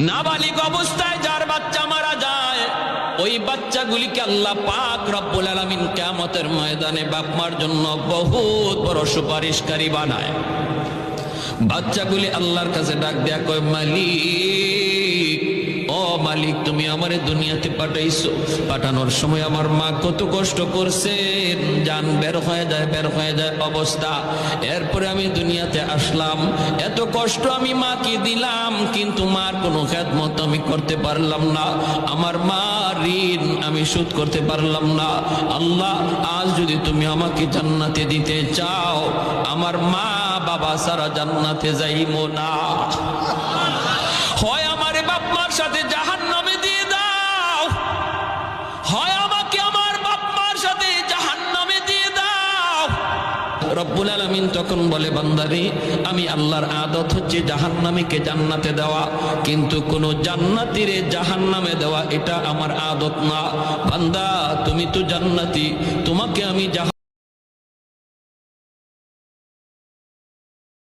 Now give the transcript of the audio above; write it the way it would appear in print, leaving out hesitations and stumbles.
নাবালিগ অবস্থায় যার বাচ্চা মারা যায়, ওই বাচ্চাগুলিকে আল্লাহ পাক রব্বুল আলামিন কিয়ামতের ময়দানে বাপ মার জন্য বহুত বড় সুপারিশকারী বানায়। বাচ্চাগুলি আল্লাহর কাছে ডাক দেয়া কয়, মালিক, ও মালিক, তুমি আমারে দুনিয়াতে পাঠাইছো, পাঠানোর সময় আমার মা কত কষ্ট করছেন, জান বের হয়ে যায় অবস্থা। এরপরে আমি দুনিয়াতে আসলাম, এত কষ্ট আমি মাকে দিলাম, কিন্তু মার কোনো খেদমত আমি করতে পারলাম না, আমার মা ঋণ আমি শোধ করতে পারলাম না। আল্লাহ, আজ যদি তুমি আমাকে জান্নাতে দিতে চাও, আমার মা বাবা সারা জান্নাতে যাইবো না, হয় আমারে বাপ মার সাথে জাহান্নামে দিয়ে দাও, হয় আমাকে আমার বাপ মার সাথে জাহান্নামে দিয়ে দাও। রব্বুল আলামিন তখন বলে, বান্দারে, আমি আল্লাহর আদত হচ্ছে জাহান্নামীকে জান্নাতে দেওয়া, কিন্তু কোন জান্নাতীরে জাহান্নামে দেওয়া এটা আমার আদত না। বান্দা, তুমি তো জান্নাতি, তোমাকে আমি